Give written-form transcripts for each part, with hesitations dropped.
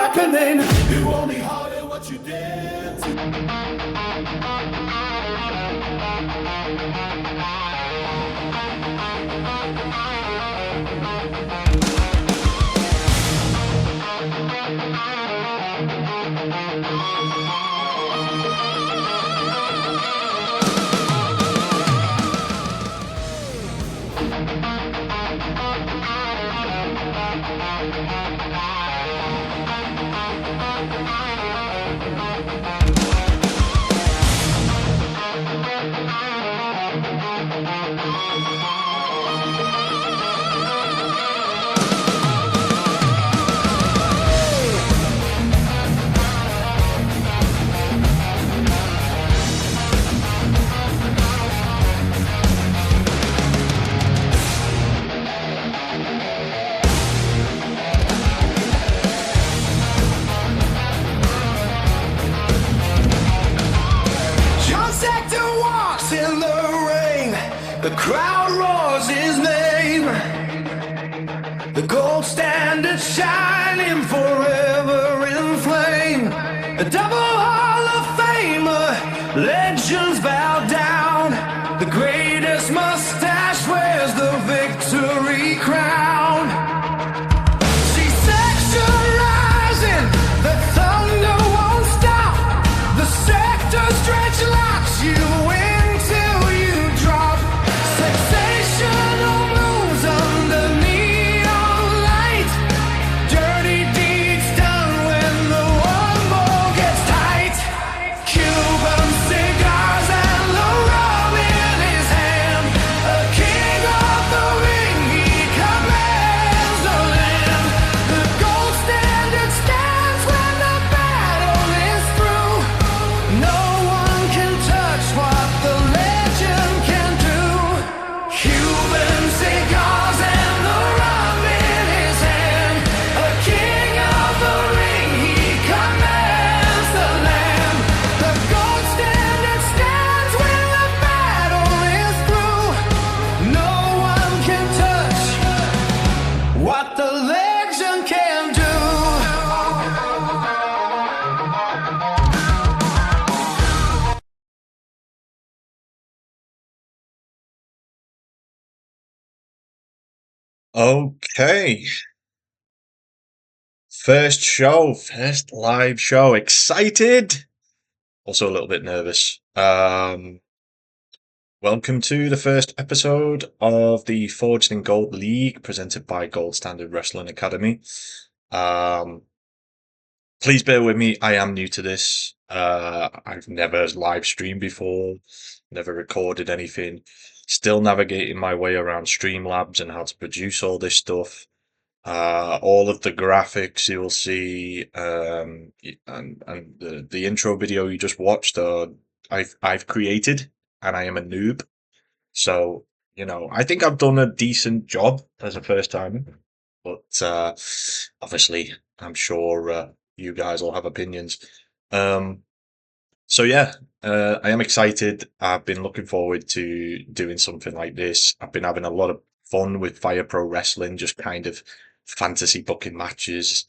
reckoning. You only harder what you did. The crowd roars his name. The gold standard shining forever in flame. A double Hall of Famer, legends bow down. The greatest mustache wears the victory crown. She's sexualizing, the thunder won't stop. The sector stretch locks you in. Okay. First live show. Excited. Also a little bit nervous. Welcome to the first episode of the Forged in Gold League presented by Gold Standard Wrestling Academy. Please bear with me. I am new to this. I've never live streamed before, never recorded anything. Still navigating my way around Streamlabs and how to produce all this stuff. All of the graphics you'll see, and the intro video you just watched, I've created, and I am a noob. So, I think I've done a decent job as a first timer, but obviously, I'm sure you guys will have opinions. So yeah, I am excited. I've been looking forward to doing something like this. I've been having a lot of fun with Fire Pro Wrestling, just kind of fantasy booking matches.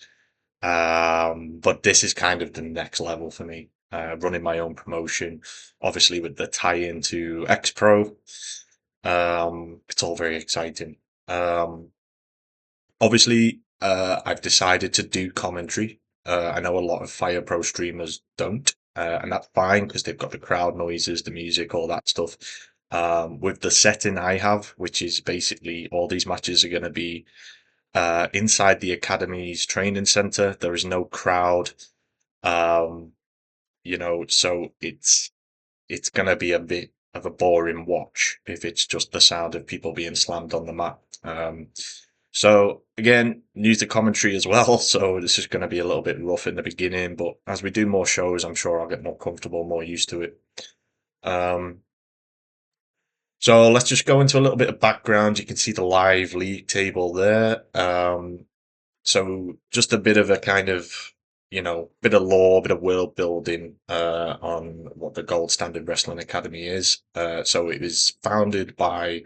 But this is kind of the next level for me. Running my own promotion, obviously with the tie-in to X Pro. It's all very exciting. Obviously, I've decided to do commentary. I know a lot of Fire Pro streamers don't, and that's fine because they've got the crowd noises, the music, all that stuff. With the setting I have, which is basically all these matches are going to be inside the Academy's training center. There is no crowd, so it's going to be a bit of a boring watch if it's just the sound of people being slammed on the mat. So again, new to commentary as well, so this is going to be a little bit rough in the beginning, but as we do more shows, I'm sure I'll get more comfortable, more used to it. So let's just go into a little bit of background. You can see the live league table there. So just a bit of a kind of, bit of lore, bit of world building on what the Gold Standard Wrestling Academy is. So it was founded by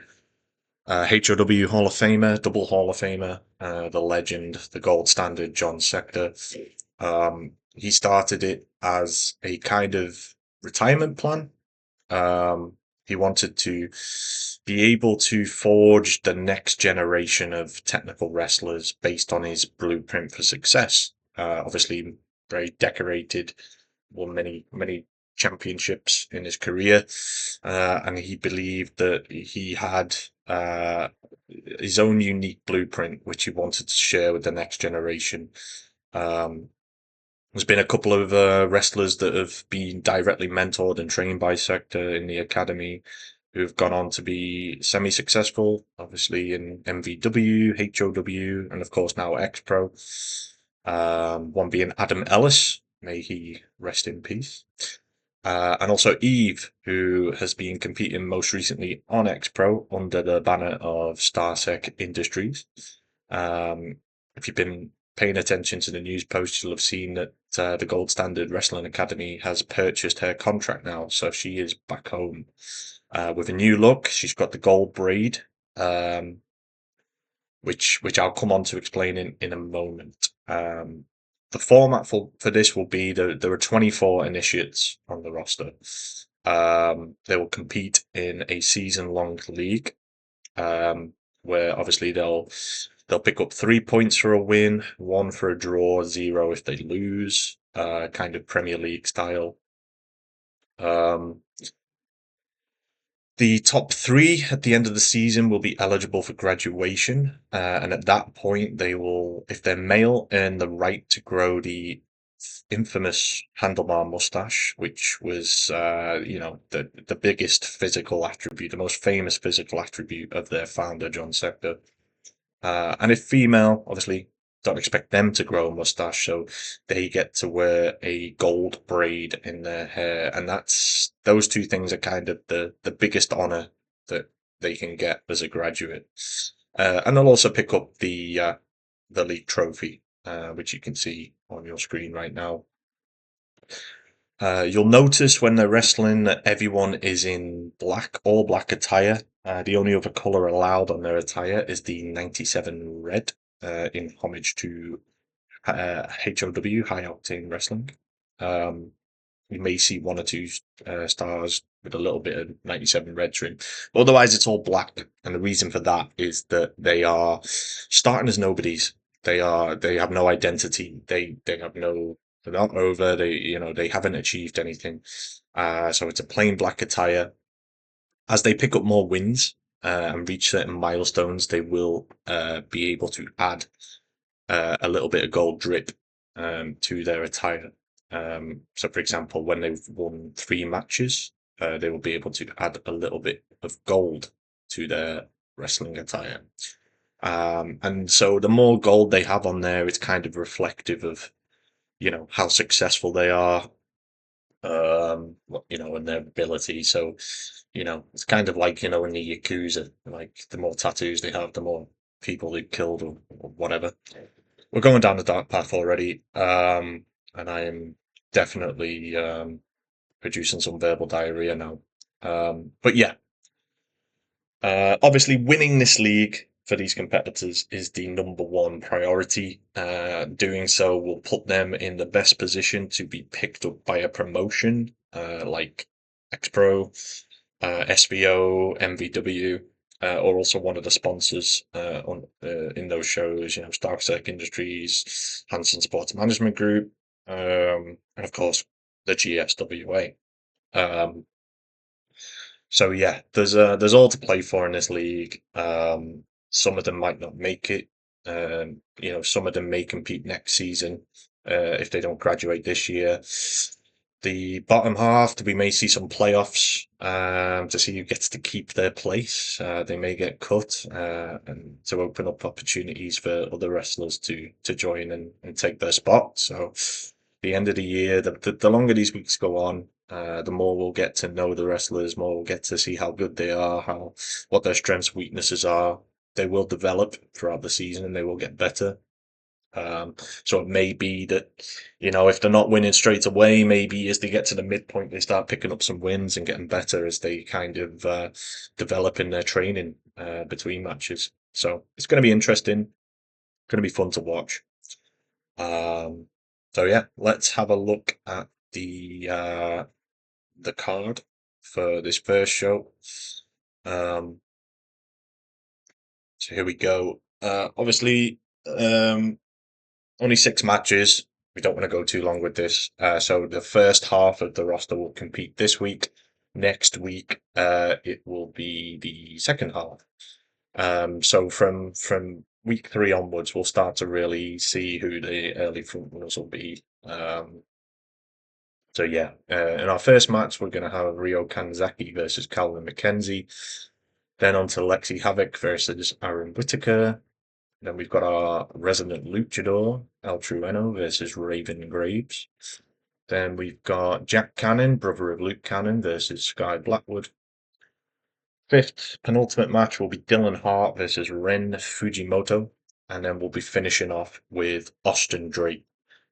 HOW Hall of Famer, double Hall of Famer, the legend, the Gold Standard, John Sector. He started it as a kind of retirement plan. Um, he wanted to be able to forge the next generation of technical wrestlers based on his blueprint for success. Obviously, very decorated, won many championships in his career, and he believed that he had his own unique blueprint, which he wanted to share with the next generation. Um, there's been a couple of wrestlers that have been directly mentored and trained by Sector in the academy who've gone on to be semi-successful, obviously in MVW, HOW, and of course now X-Pro. One being Adam Ellis, may he rest in peace. And also Eve, who has been competing most recently on X-Pro under the banner of Starsec Industries. If you've been paying attention to the news posts, you'll have seen that the Gold Standard Wrestling Academy has purchased her contract now, so she is back home with a new look. She's got the gold braid, um, which I'll come on to explain in a moment. The format for this will be there are 24 initiates on the roster. They will compete in a season long league, where obviously they'll pick up 3 points for a win, one for a draw, zero if they lose, kind of Premier League style. Um, the top three at the end of the season will be eligible for graduation, and at that point, they will, if they're male, earn the right to grow the infamous handlebar mustache, which was, the biggest physical attribute, the most famous physical attribute of their founder, John Sector. And if female, obviously, don't expect them to grow a mustache, so they get to wear a gold braid in their hair, and those two things are kind of the biggest honor that they can get as a graduate. And they'll also pick up the league trophy, which you can see on your screen right now. You'll notice when they're wrestling that everyone is in all black attire. The only other colour allowed on their attire is the 97 red, in homage to HOW, High Octane Wrestling. Um, you may see one or two stars with a little bit of 97 red trim. But otherwise, it's all black. And the reason for that is that they are starting as nobodies. They have no identity. They have no, they're not over. They haven't achieved anything. So it's a plain black attire. As they pick up more wins and reach certain milestones, they will be able to add a little bit of gold drip to their attire. So, for example, when they've won 3 matches, they will be able to add a little bit of gold to their wrestling attire. And so the more gold they have on there, it's kind of reflective of, how successful they are, and their ability. So, it's kind of like, in the Yakuza, like the more tattoos they have, the more people they've killed or whatever. We're going down the dark path already, and I am definitely producing some verbal diarrhea now. But yeah, obviously, winning this league for these competitors is the number one priority. Doing so will put them in the best position to be picked up by a promotion, like X-Pro, SVO, MVW, or also one of the sponsors in those shows, Stark Industries, Hanson Sports Management Group, and of course the GSWA. So yeah, there's all to play for in this league. Some of them might not make it. Some of them may compete next season if they don't graduate this year. The bottom half, we may see some playoffs to see who gets to keep their place. They may get cut and to open up opportunities for other wrestlers to join and take their spot. So the end of the year, the longer these weeks go on, the more we'll get to know the wrestlers, more we'll get to see how good they are, what their strengths, weaknesses are. They will develop throughout the season and they will get better. So it may be that, if they're not winning straight away, maybe as they get to the midpoint, they start picking up some wins and getting better as they kind of develop in their training between matches. So it's going to be interesting, going to be fun to watch. So yeah, let's have a look at the card for this first show. Um, so here we go. Obviously, only 6 matches. We don't want to go too long with this. So the first half of the roster will compete this week. Next week, it will be the second half. So from week 3 onwards, we'll start to really see who the early front runners will be. So yeah, in our first match, we're going to have Rio Kanzaki versus Calvin MacKenzie. Then on to Lexi Havoc versus Aaron Whitaker. Then we've got our resident luchador, El Trueno versus Raven Graves. Then we've got Jack Cannon, brother of Luke Cannon, versus Skye Blackwood. Fifth penultimate match will be Dylan Hart versus Ren Fujimoto. And then we'll be finishing off with Austin Drake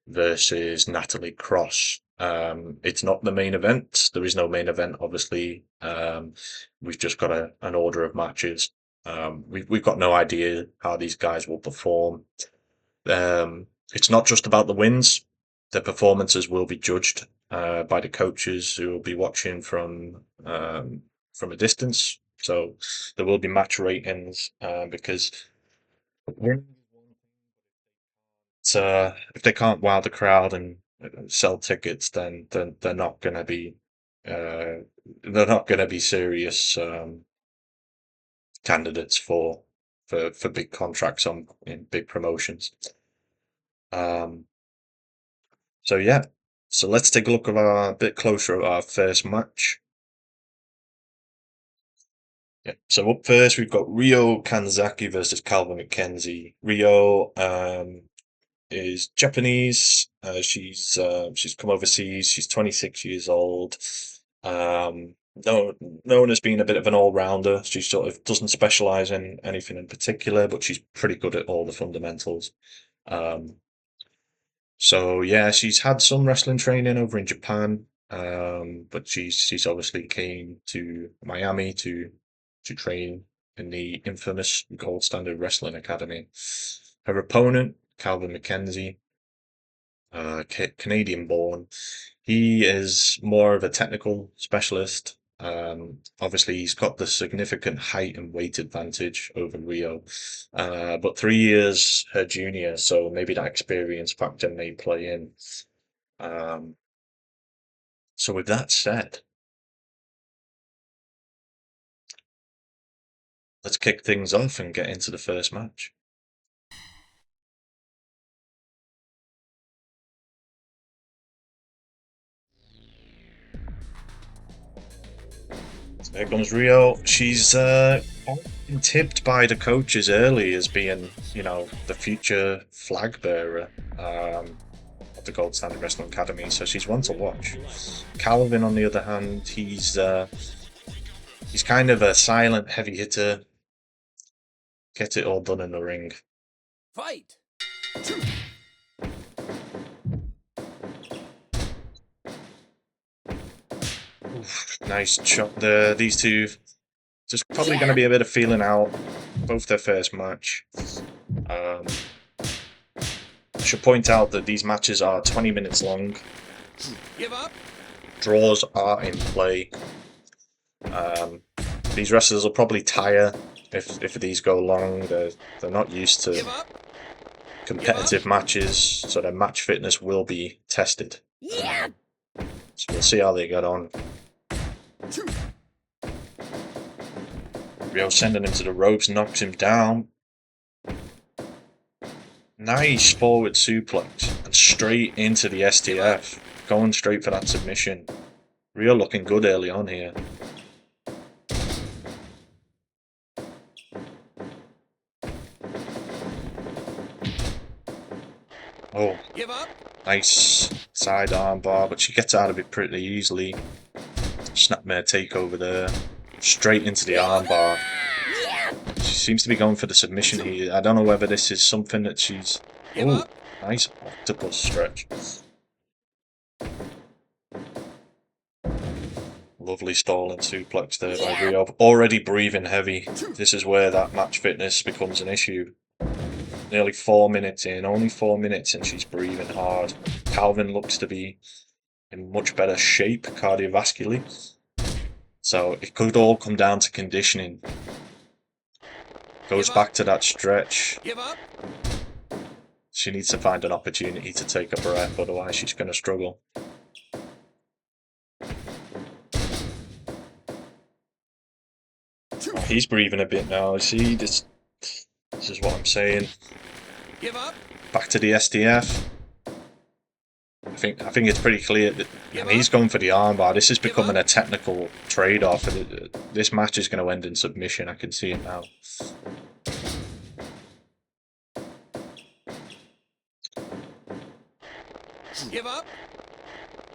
versus Natalie Cross. It's not the main event. There is no main event, obviously. We've just got an order of matches. We've got no idea how these guys will perform. It's not just about the wins. The performances will be judged by the coaches who will be watching from a distance. So there will be match ratings because if they can't wow the crowd and sell tickets, then uh, they're not going to be serious candidates for big contracts on in big promotions. Um, so yeah, so let's take a look at a bit closer at our first match. Yeah. So up first, we've got Rio Kanzaki versus Calvin MacKenzie. Rio is Japanese. She's come overseas. She's 26 years old. Known as being a bit of an all-rounder. She sort of doesn't specialize in anything in particular, but she's pretty good at all the fundamentals. Um, so yeah, she's had some wrestling training over in Japan, but she's obviously came to Miami to train in the infamous Gold Standard Wrestling Academy. Her opponent, Calvin MacKenzie, Canadian born. He is more of a technical specialist. Obviously, he's got the significant height and weight advantage over Rio, but 3 years her junior, so maybe that experience factor may play in. Um, so, with that said, let's kick things off and get into the first match. There comes Rio. She's been tipped by the coaches early as being, the future flag bearer of the Gold Standard Wrestling Academy. So she's one to watch. Calvin, on the other hand, he's kind of a silent heavy hitter. Get it all done in the ring. Fight! Oof, nice shot there. These two just probably going to be a bit of feeling out. Both their first match. I should point out that these matches are 20 minutes long. Give up? Draws are in play. These wrestlers will probably tire if these go long. They're not used to competitive matches, so their match fitness will be tested. Yeah! So we'll see how they get on. Rio sending him to the ropes, knocks him down. Nice forward suplex and straight into the STF. Going straight for that submission. Rio looking good early on here. Oh, nice side arm bar, but she gets out of it pretty easily. Snapmare takeover there. Straight into the arm bar. She seems to be going for the submission here. I don't know whether this is something that she's... Oh, nice octopus stretch. Lovely stalling suplex there by Rio. Already breathing heavy. This is where that match fitness becomes an issue. Nearly 4 minutes in, only 4 minutes, and she's breathing hard. Calvin looks to be in much better shape cardiovascularly. So it could all come down to conditioning. Goes back to that stretch. Give up. She needs to find an opportunity to take a breath, otherwise she's going to struggle. Oh, he's breathing a bit now. See, this is what I'm saying. Give up. Back to the SDF. I think it's pretty clear that and he's going for the armbar. This is becoming a technical trade-off. This match is going to end in submission. I can see it now. Give up.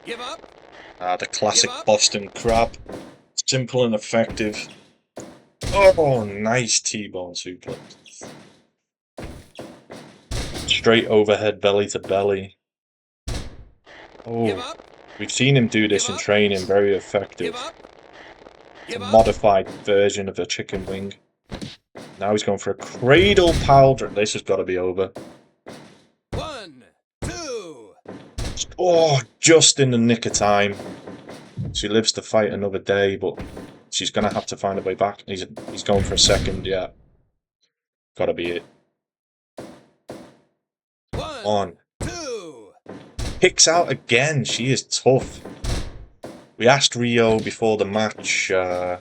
Give up. The classic Boston Crab. Simple and effective. Oh, nice T-bone suplex. Straight overhead belly to belly. Oh, we've seen him do this in training, very effective. It's a modified version of a chicken wing. Now he's going for a cradle pile driver. This has got to be over. 1, 2. Oh, just in the nick of time. She lives to fight another day, but she's going to have to find a way back. He's going for a second, yeah. Got to be it. 1, 2. Kicks out again. She is tough. We asked Rio before the match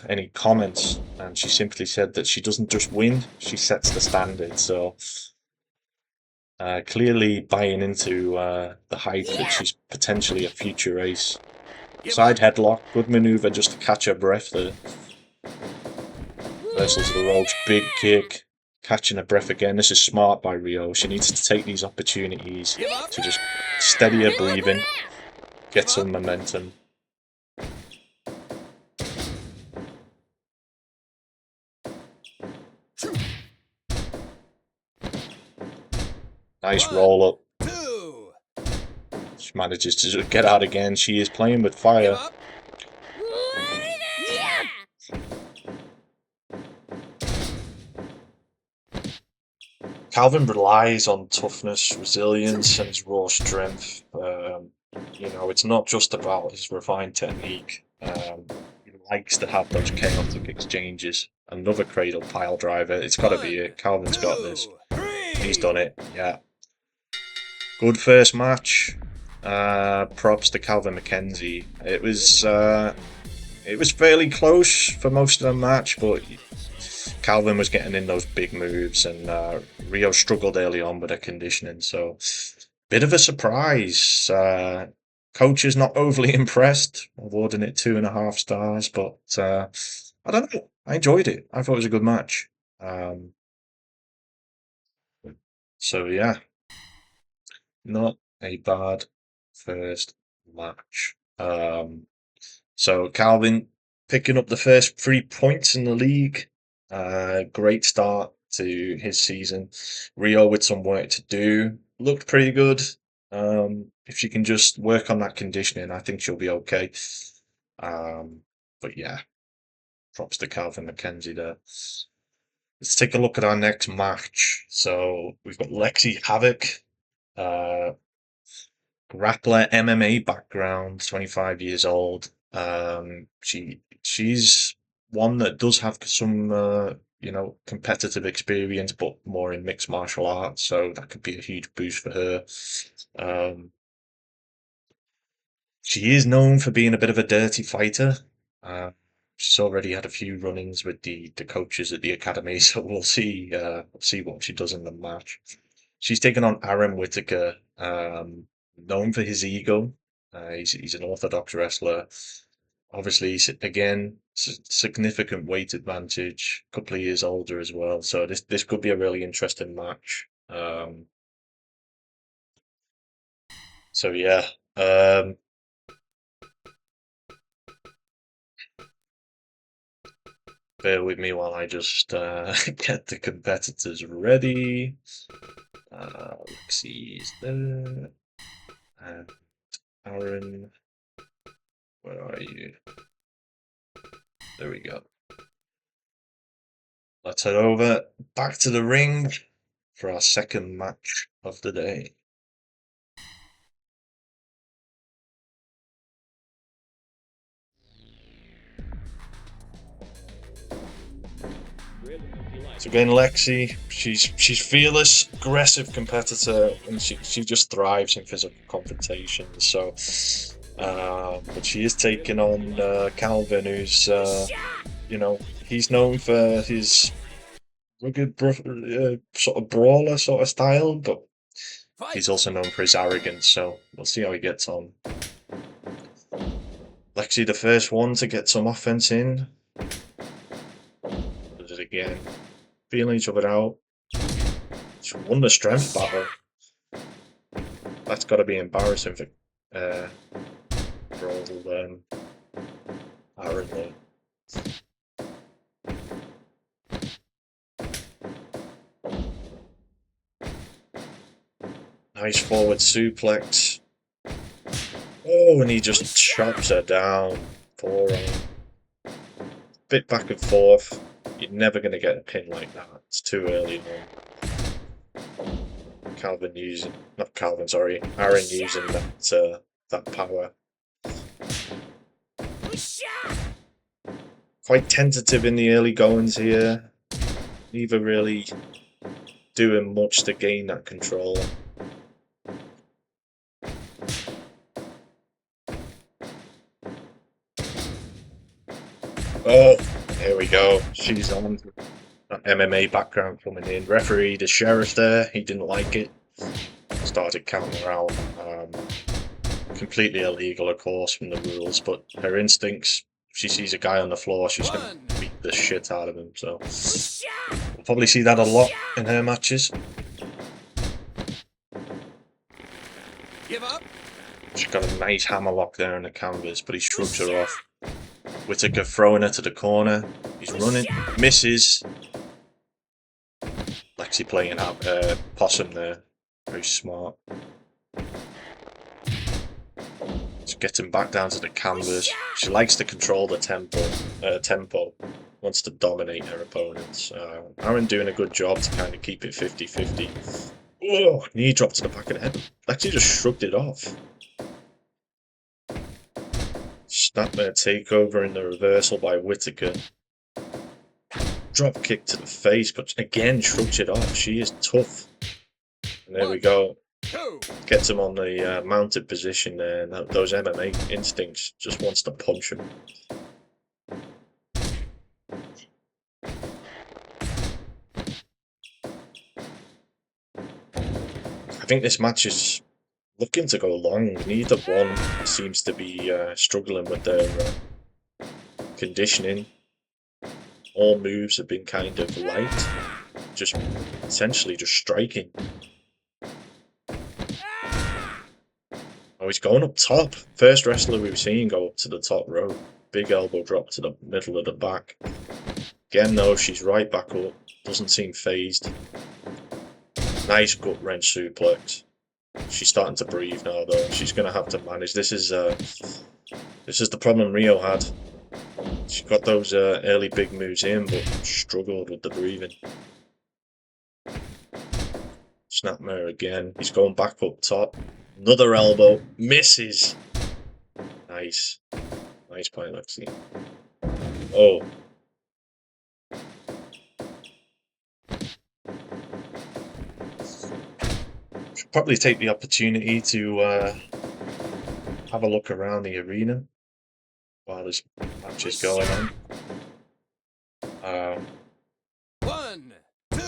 any comments, and she simply said that she doesn't just win, she sets the standard. So clearly buying into the hype that she's potentially a future ace. Side headlock, good maneuver just to catch her breath there. Reversal to the ropes, big kick, catching her breath again. This is smart by Rio. She needs to take these opportunities to just steady her breathing, get some momentum. Nice roll up. She manages to get out again. She is playing with fire. Calvin relies on toughness, resilience, and his raw strength. It's not just about his refined technique. He likes to have those chaotic exchanges. Another cradle pile driver. It's got to be it. Calvin's got this. He's done it. Yeah. Good first match. Props to Calvin MacKenzie. It was fairly close for most of the match, but Calvin was getting in those big moves, and Rio struggled early on with her conditioning. So, bit of a surprise. Coach is not overly impressed, awarding it 2.5 stars, but I don't know. I enjoyed it. I thought it was a good match. So yeah, not a bad first match. So Calvin picking up the first 3 points in the league. Great start to his season. Rio with some work to do. Looked pretty good. If she can just work on that conditioning, I think she'll be okay. But yeah, props to Calvin MacKenzie there. Let's take a look at our next match. So we've got Lexi Havoc. Grappler, MMA background, 25 years old. She's one that does have some competitive experience, but more in mixed martial arts, so that could be a huge boost for her. She is known for being a bit of a dirty fighter. She's already had a few run-ins with the coaches at the academy, so we'll see what she does in the match. She's taken on Aaron Whitaker, known for his ego. He's an orthodox wrestler. Obviously, again, significant weight advantage. A couple of years older as well, so this could be a really interesting match. So yeah. Bear with me while I just get the competitors ready. Lexi's there. And Aaron, where are you? There we go. Let's head over back to the ring. for our second match of the day. So again, Lexi, she's fearless, aggressive competitor, and she just thrives in physical confrontations. So, but she is taking on Calvin, who's he's known for his rugged sort of brawler sort of style, but he's also known for his arrogance. So we'll see how he gets on. Lexi, the first one to get some offense in. Does it again. Feeling each other out. She won the strength battle. That's got to be embarrassing for old Aaron though. Nice forward suplex. Oh, and he just chops her down. Forearm. Bit back and forth. You're never going to get a pin like that. It's too early on. Aaron using that power. Quite tentative in the early goings here. Neither really doing much to gain that control. Oh, here we go. She's on. That MMA background coming in. Referee, the sheriff there, he didn't like it. Started counting her out. Completely illegal, of course, from the rules, but her instincts, if she sees a guy on the floor, she's going to beat the shit out of him. So we'll probably see that a lot in her matches. Give up. She's got a nice hammerlock there on the canvas, but he shrugs her off. Whitaker throwing her to the corner. He's running, misses. Lexi playing possum there. Very smart. Just getting back down to the canvas. She likes to control the tempo. Wants to dominate her opponents. Aaron doing a good job to kind of keep it 50-50. Oh, knee drop to the back of the head. Lexi just shrugged it off. Snapmare takeover in the reversal by Whitaker. Drop kick to the face, but again shrugs it off. She is tough. And there we go. Gets him on the mounted position there. And those MMA instincts, just wants to punch him. I think this match is looking to go long. Neither one seems to be struggling with their conditioning. All moves have been kind of light, just essentially just striking. Oh, he's going up top. First wrestler we've seen go up to the top rope. Big elbow drop to the middle of the back. Again, though, she's right back up. Doesn't seem phased. Nice gut wrench suplex. She's starting to breathe now, though. She's going to have to manage. This is the problem Rio had. She got those early big moves in, but struggled with the breathing. Snapmare again. He's going back up top. Another elbow. Misses. Nice. Nice play, Lexi. Oh. Should probably take the opportunity to have a look around the arena while this match is going on. 1, 2.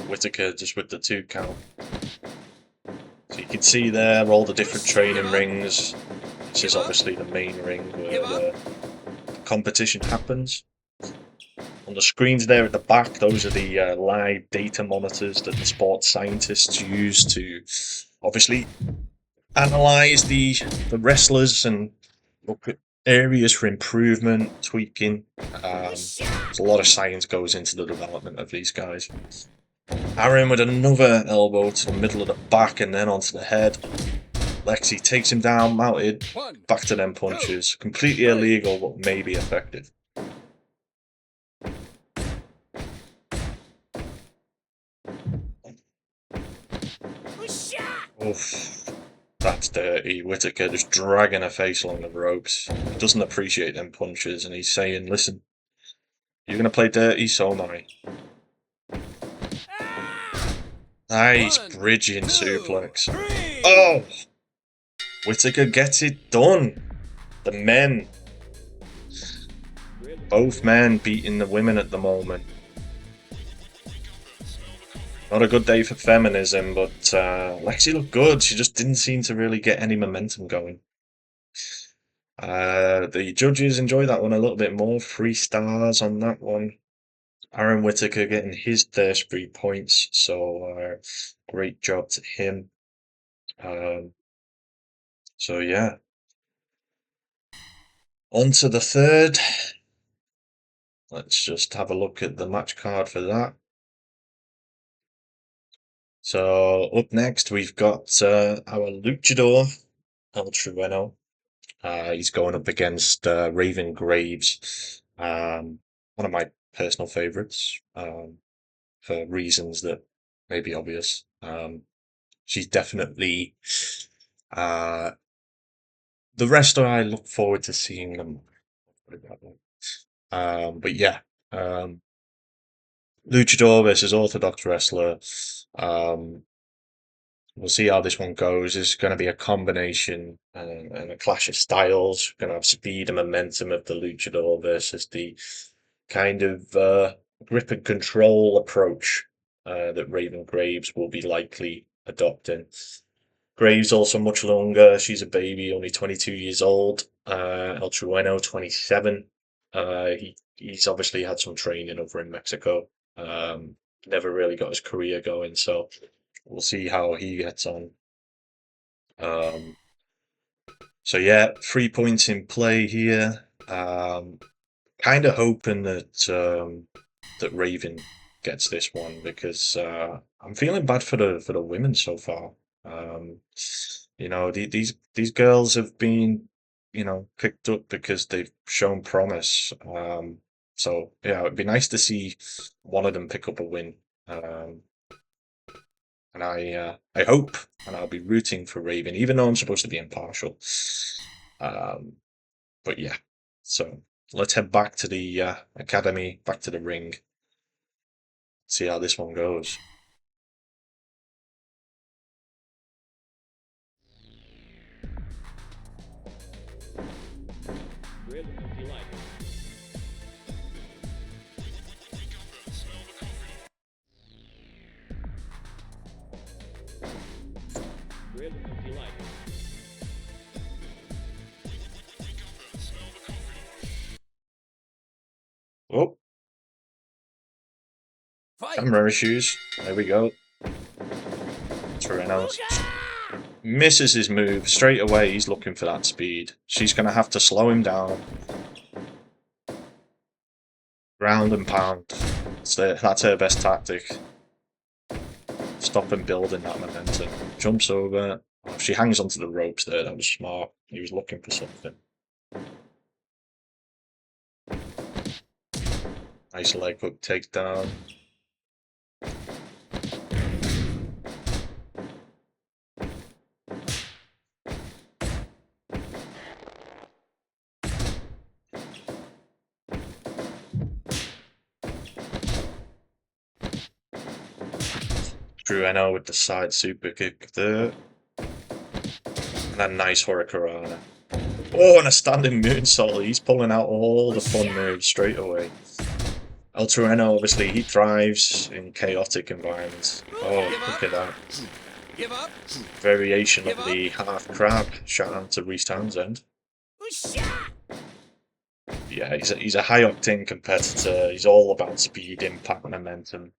Whitaker just with the 2 count. So you can see there all the different training rings. This is obviously the main ring where the competition happens. On the screens there at the back, those are the live data monitors that the sports scientists use to obviously analyze the wrestlers and look at areas for improvement, tweaking. There's a lot of science goes into the development of these guys. Aaron with another elbow to the middle of the back and then onto the head. Lexi takes him down, mounted, back to them punches. Completely illegal, but maybe effective. that's dirty. Whitaker just dragging her face along the ropes. He doesn't appreciate them punches, and he's saying, listen, you're going to play dirty, so am I. Nice bridging suplex. Oh! Whitaker gets it done. The men. Both men beating the women at the moment. Not a good day for feminism, but Lexi looked good. She just didn't seem to really get any momentum going. The judges enjoyed that one a little bit more. 3 stars on that one. Aaron Whitaker getting his first 3 points, so great job to him. So yeah. On to the third. Let's just have a look at the match card for that. So up next we've got our luchador, El Trueno. He's going up against Raven Graves, one of my personal favourites, for reasons that may be obvious. She's definitely the wrestler I look forward to seeing them. But yeah, luchador versus orthodox wrestler. We'll see how this one goes. It's going to be a combination and a clash of styles. We're going to have speed and momentum of the luchador versus the kind of grip and control approach that Raven Graves will be likely adopting. Graves also much longer. She's a baby, only 22 years old. El Trueno, 27. He's obviously had some training over in Mexico. Never really got his career going, so we'll see how he gets on. So yeah, 3 points in play here. Kind of hoping that that Raven gets this one because I'm feeling bad for the women so far. You know, these girls have been, you know, picked up because they've shown promise. So yeah, it'd be nice to see one of them pick up a win. And I hope, and I'll be rooting for Raven, even though I'm supposed to be impartial. But yeah, so let's head back to the academy, back to the ring. See how this one goes. Oh, camera issues. There we go. Trueno misses his move straight away. He's looking for that speed. She's going to have to slow him down. Ground and pound. That's her best tactic. Stop him building that momentum. Jumps over. Oh, she hangs onto the ropes there. That was smart. He was looking for something. Nice leg hook takedown. Trueno with the side super kick there. And a nice Hurricanrana. Oh, and a standing moonsault. He's pulling out all the fun moves straight away. El Trueno, obviously, he thrives in chaotic environments. Oh, look at that. Variation of the half crab. Shout out to Reese Townsend. Yeah, he's a high octane competitor. He's all about speed, impact, momentum.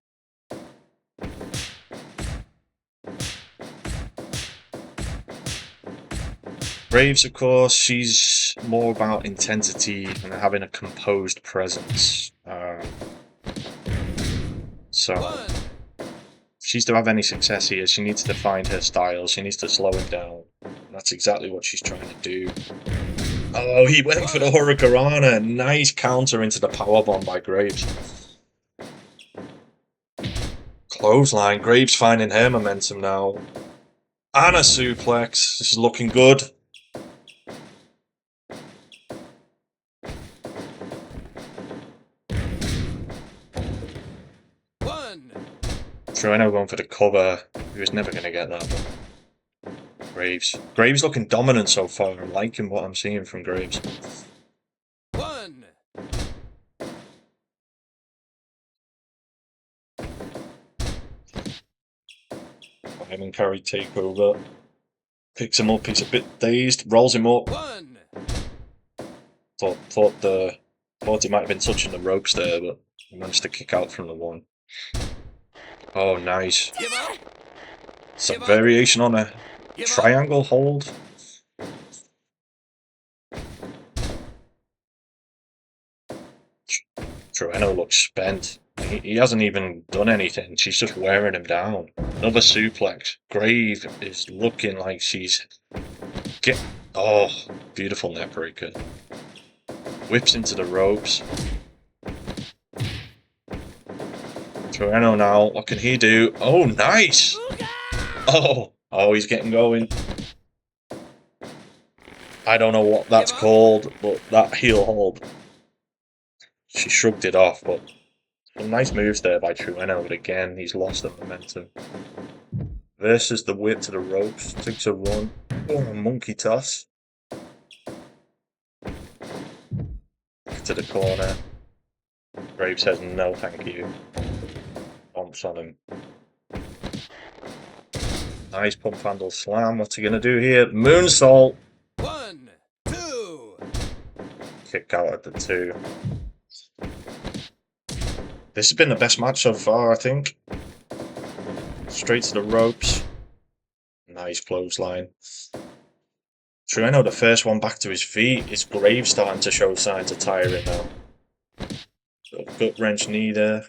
Graves, of course, she's more about intensity and having a composed presence. So, if she's to have any success here, she needs to find her style. She needs to slow him down. And that's exactly what she's trying to do. Oh, he went for the Hurricanrana. Nice counter into the powerbomb by Graves. Clothesline. Graves finding her momentum now. And a suplex. This is looking good. One. Trueno going for the cover. He was never going to get that. Graves. Graves looking dominant so far. I'm liking what I'm seeing from Graves. One. Diamond carry takeover. Picks him up. He's a bit dazed. Rolls him up. One. Thought he might have been touching the ropes there, but he managed to kick out from the one. Oh, nice. Give up. Some variation on a triangle hold. Trueno looks spent. He hasn't even done anything. She's just wearing him down. Another suplex. Grave is looking like she's... Oh, beautiful neck breaker. Whips into the ropes. Trueno now. What can he do? Oh, nice! Oh, he's getting going. I don't know what that's called, but that heel hold. She shrugged it off, but some nice moves there by Trueno, but again, he's lost the momentum. Versus the whip to the ropes, 6-1. Oh, monkey toss. To the corner. Graves says no thank you. Bumps on him. Nice pump handle slam. What's he gonna do here? Moonsault. 1, 2. Kick out at the 2. This has been the best match so far, I think. Straight to the ropes. Nice clothesline. Trueno, the first one back to his feet. Is Graves starting to show signs of tiring now? Gut wrench knee there.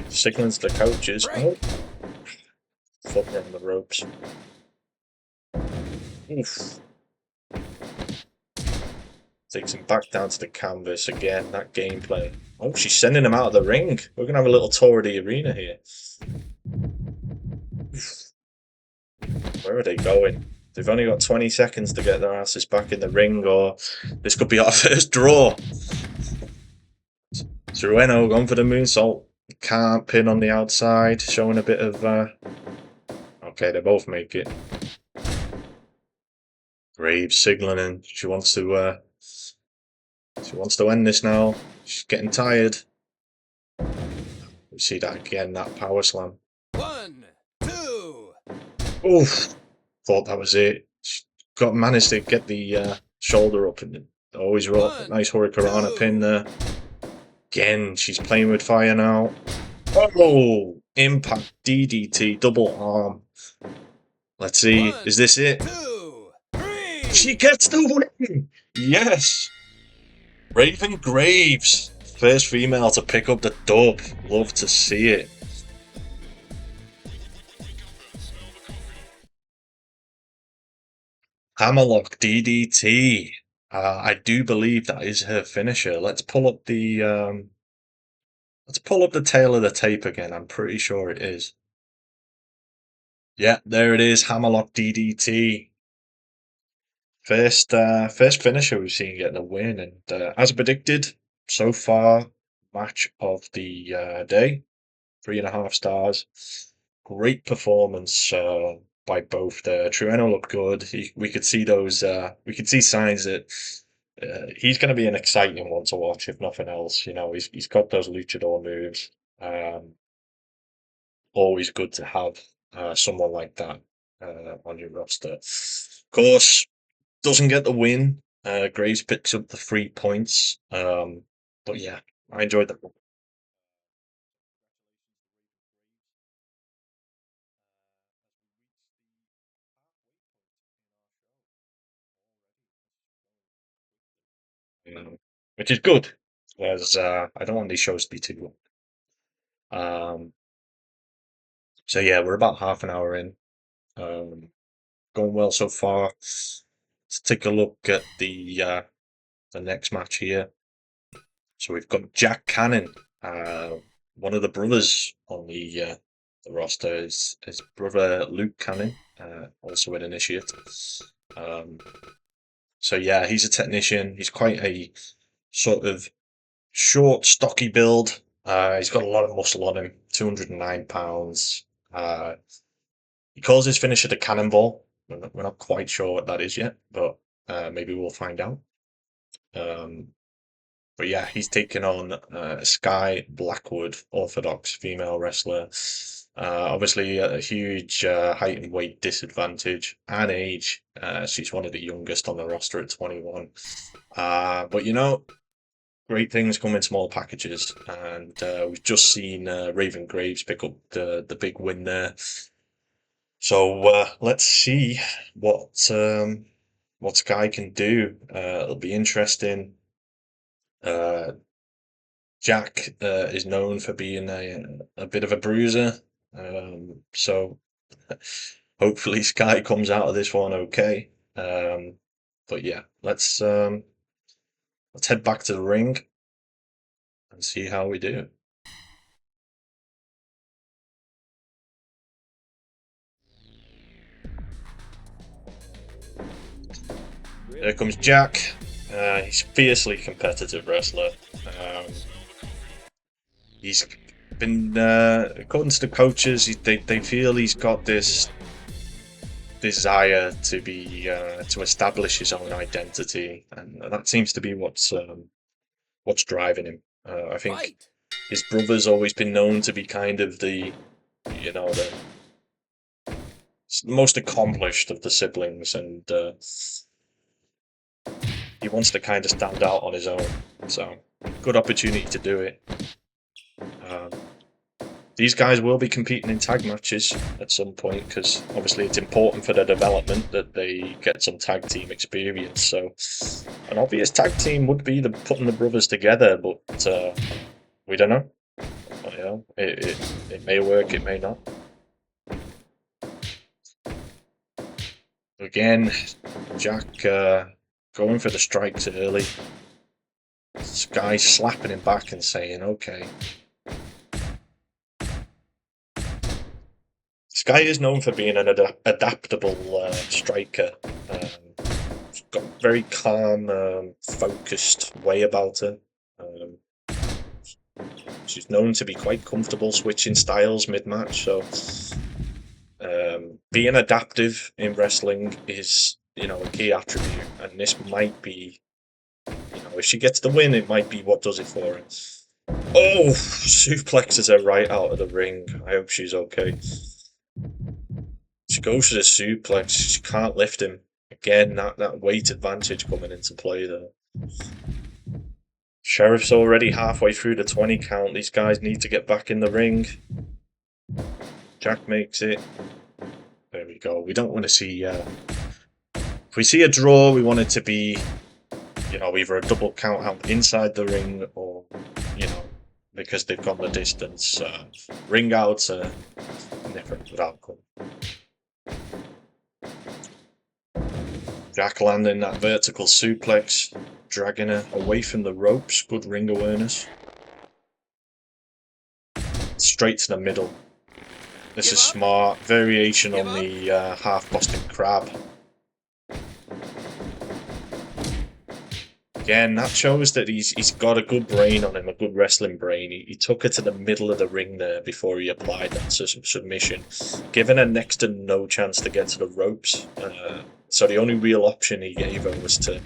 Signaling to the coaches. Oh. Foot on the ropes. Oof. Takes him back down to the canvas again. That gameplay. Oh, she's sending him out of the ring. We're going to have a little tour of the arena here. Oof. Where are they going? They've only got 20 seconds to get their asses back in the ring, or this could be our first draw. Trueno going for the moonsault. Can't pin on the outside, showing a bit of... Okay, they both make it. Graves signaling. She wants to end this now. She's getting tired. We see that again, that power slam. 1, 2. Oof. Thought that was it. She managed to get the shoulder up and always roll up a nice Hurricanrana pin there. Again, she's playing with fire now. Oh! Impact DDT, double arm. Let's see, is this it? 2, 3. She gets the win! Yes! Raven Graves, first female to pick up the dub. Love to see it. Hammerlock DDT. I do believe that is her finisher. Let's pull up the tail of the tape again. I'm pretty sure it is. Yeah, there it is. Hammerlock DDT. First finisher we've seen getting a win, and as predicted, so far, match of the day, 3.5 stars. Great performance by both there. Trueno looked good. We could see those. We could see signs that he's going to be an exciting one to watch, if nothing else. You know, he's got those luchador moves. Always good to have someone like that on your roster. Of course, doesn't get the win. Graves picks up the 3 points. But yeah, I enjoyed that one. Which is good, as I don't want these shows to be too long. So yeah, we're about half an hour in. Going well so far. Let's take a look at the next match here. So we've got Jack Cannon, one of the brothers on the the roster is his brother Luke Cannon, also an initiate. So yeah, he's a technician. He's quite a sort of short, stocky build. He's got a lot of muscle on him, 209 pounds. He calls his finisher the cannonball. We're not quite sure what that is yet, but maybe we'll find out. But yeah, he's taken on Skye Blackwood, Orthodox female wrestler. Obviously, a huge height and weight disadvantage and age. She's one of the youngest on the roster at 21. But you know, great things come in small packages, and we've just seen Raven Graves pick up the big win there. So let's see what Skye can do. It'll be interesting. Jack is known for being a bit of a bruiser, so hopefully Skye comes out of this one okay. But yeah, let's head back to the ring and see how we do. There comes Jack. He's a fiercely competitive wrestler. He's been, according to the coaches, they feel he's got this desire to be to establish his own identity, and that seems to be what's driving him. I think Fight! his brother's always been known to be kind of the, you know, the most accomplished of the siblings, and he wants to kind of stand out on his own. So, good opportunity to do it. These guys will be competing in tag matches at some point, because obviously it's important for their development that they get some tag team experience. So an obvious tag team would be putting the brothers together, but we don't know. You know, it may work, it may not. Again, Jack going for the strikes early. Skye slapping him back and saying, okay. Skye is known for being an adaptable striker. She's got a very calm, focused way about her. She's known to be quite comfortable switching styles mid-match, so being adaptive in wrestling is, you know, a key attribute, and this might be, you know, if she gets the win, it might be what does it for her. Oh, suplexes her right out of the ring. I hope she's okay. She goes for the suplex. She can't lift him. Again, that weight advantage coming into play there. Sheriff's already halfway through the 20 count. These guys need to get back in the ring. Jack makes it. There we go. We don't want to see... if we see a draw, we want it to be, you know, either a double count out inside the ring, or, you know, because they've gone the distance. Ring out's a different outcome. Jack landing that vertical suplex, dragging her away from the ropes. Good ring awareness. Straight to the middle. This is smart. Variation on the half Boston Crab. Again, that shows that he's got a good brain on him, a good wrestling brain. He took her to the middle of the ring there before he applied that submission, giving her next to no chance to get to the ropes. So the only real option he gave her was to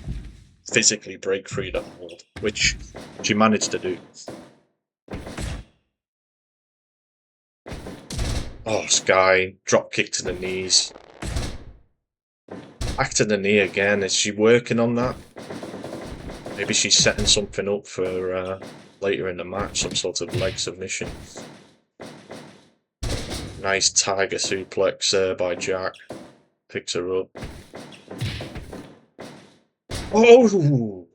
physically break free the hold, which she managed to do. Oh, Skye, drop kick to the knees. Back to the knee again. Is she working on that? Maybe she's setting something up for later in the match, some sort of leg submission. Nice tiger suplex there by Jack. Picks her up. Oh!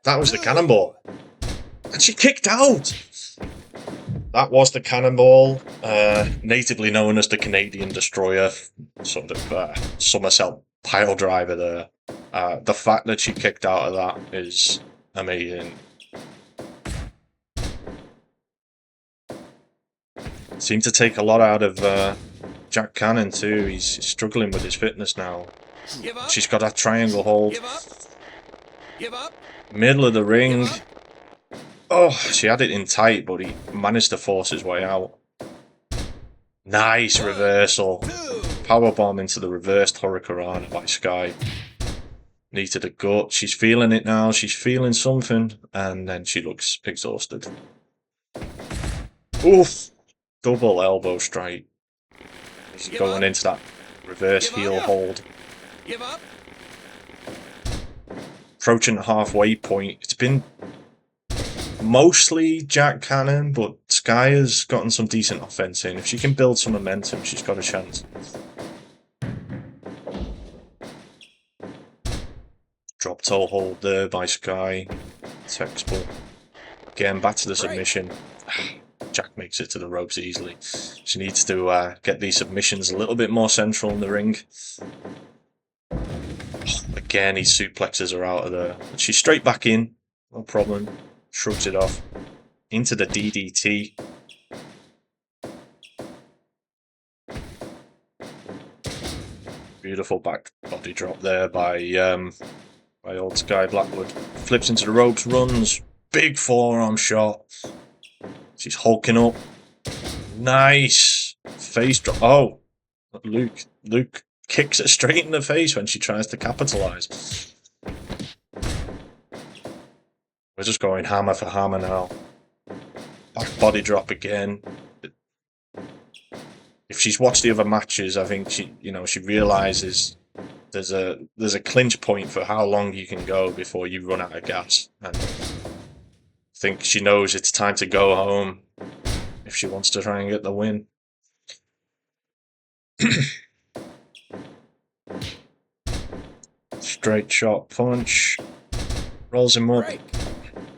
That was the cannonball. And she kicked out! That was the cannonball, natively known as the Canadian Destroyer. Sort of somersault pile driver there. The fact that she kicked out of that is amazing. Seemed to take a lot out of Jack Cannon too. He's struggling with his fitness now. Give up. She's got that triangle hold. Give up. Give up. Middle of the ring. Give Oh, she had it in tight, but he managed to force his way out. Nice reversal. Powerbomb into the reversed Hurricanrana by Skye. Needed a gut. She's feeling it now. She's feeling something. And then she looks exhausted. Oof. Double elbow strike. She's going into that reverse heel hold. Give up. Approaching the halfway point. It's been mostly Jack Cannon, but Skye has gotten some decent offense in. If she can build some momentum, she's got a chance. Drop toe hold there by Skye. Textbook. Again, back to the submission. Jack makes it to the ropes easily. She needs to get these submissions a little bit more central in the ring. Again, these suplexes are out of there. She's straight back in. No problem. Shrugs it off. Into the DDT. Beautiful back body drop there by old Skye Blackwood. Flips into the ropes, runs. Big forearm shot. She's hulking up. Nice. Face drop. Oh. Luke kicks it straight in the face when she tries to capitalize. We're just going hammer for hammer now. Back body drop again. If she's watched the other matches, I think she realizes there's a clinch point for how long you can go before you run out of gas. And I think she knows it's time to go home if she wants to try and get the win. Straight shot punch. Rolls him up. Break.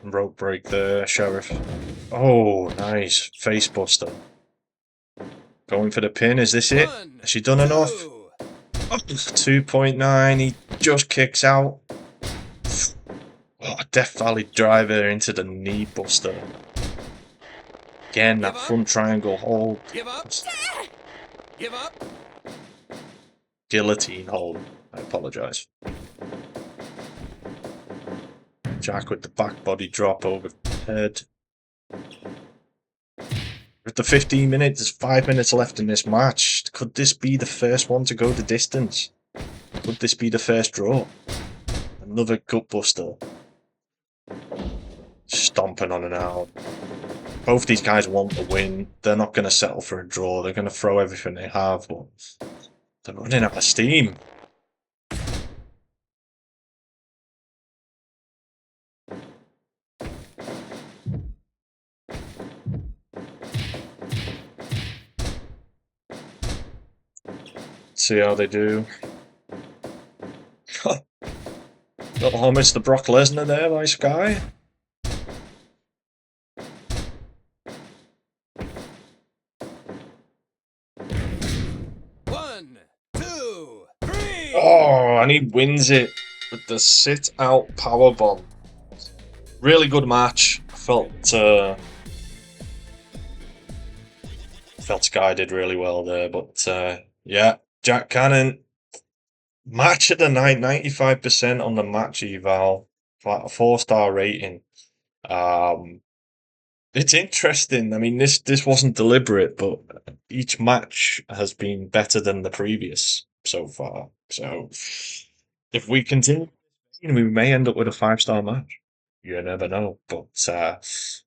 Rope break there, Sheriff. Oh, nice. Face buster. Going for the pin. Is this it? Has she done enough? Oh, 2.9. He just kicks out. Oh, Death Valley driver into the knee buster. Again, that front triangle hold. Give up. Give up. Guillotine hold. I apologise. Jack with the back body drop over head. With the 15 minutes, there's 5 minutes left in this match. Could this be the first one to go the distance? Could this be the first draw? Another gutbuster. Stomping on and out. Both these guys want to win. They're not going to settle for a draw. They're going to throw everything they have, but they're running out of steam. See how they do. Little homage to Brock Lesnar there by Skye. One, two, three. Oh, and he wins it with the sit-out powerbomb. Really good match. Felt Skye did really well there, but yeah, Jack Cannon. Match of the night, 95% on the match eval, like a 4-star rating. It's interesting. I mean, this wasn't deliberate, but each match has been better than the previous so far. So if we continue, we may end up with a 5-star match. You never know. But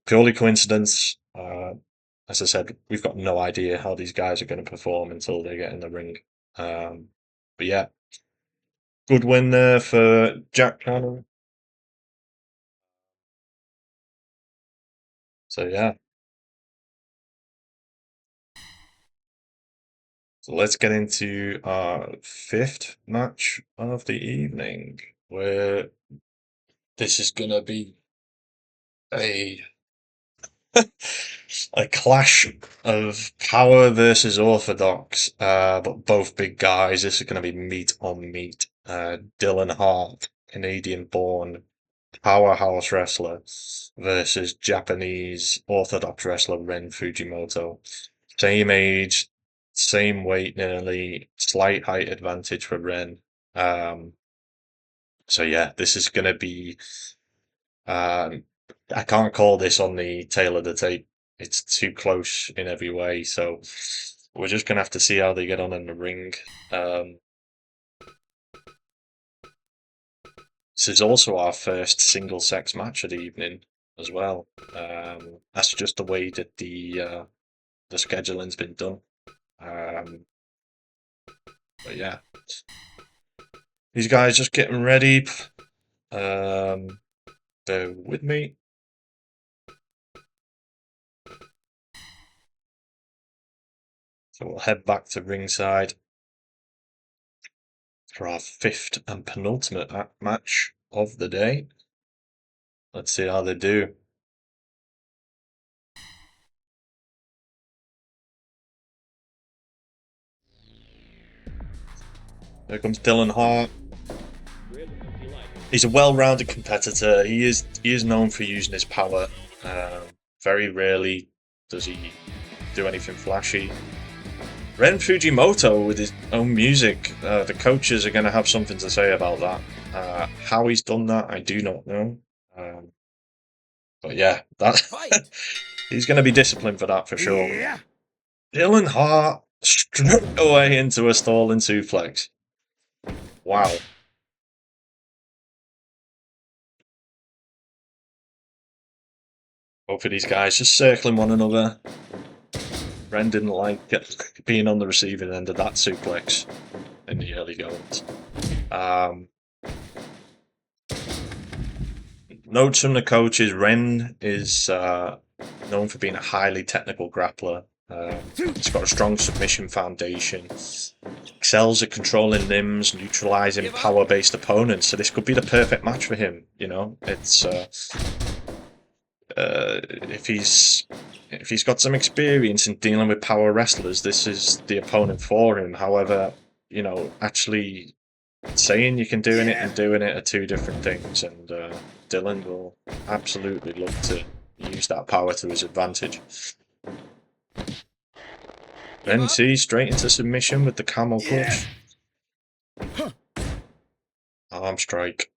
purely coincidence. As I said, we've got no idea how these guys are going to perform until they get in the ring. But yeah. Good win there for Jack Cannon. So yeah. So let's get into our 5th match of the evening, where this is gonna be a a clash of power versus orthodox, but both big guys. This is gonna be meat on meat. Dylan Hart, Canadian-born powerhouse wrestler, versus Japanese orthodox wrestler Ren Fujimoto. Same age, same weight nearly, slight height advantage for Ren. So yeah, this is going to be. I can't call this on the tail of the tape. It's too close in every way. So we're just going to have to see how they get on in the ring. This is also our first single-sex match of the evening as well. That's just the way that the scheduling's been done. But yeah, these guys just getting ready. Bear with me. So we'll head back to ringside for our fifth and penultimate match of the day. Let's see how they do. There comes Dylan Hart. He's a well-rounded competitor. He is known for using his power. Very rarely does he do anything flashy. Ren Fujimoto with his own music. The coaches are going to have something to say about that. How he's done that, I do not know. But yeah, that he's going to be disciplined for that for sure. Yeah. Dylan Hart struck away into a stalling suplex. Wow. Both of these guys just circling one another. Ren didn't like being on the receiving end of that suplex in the early goings. Notes from the coaches, Ren is known for being a highly technical grappler. He's got a strong submission foundation. Excels at controlling limbs, neutralizing power-based opponents. So this could be the perfect match for him. You know, it's if he's got some experience in dealing with power wrestlers, this is the opponent for him. However, you know, actually saying you can do it and doing it are two different things, and Dylan will absolutely look to use that power to his advantage. Then see, straight into submission with the camel clutch. Arm strike.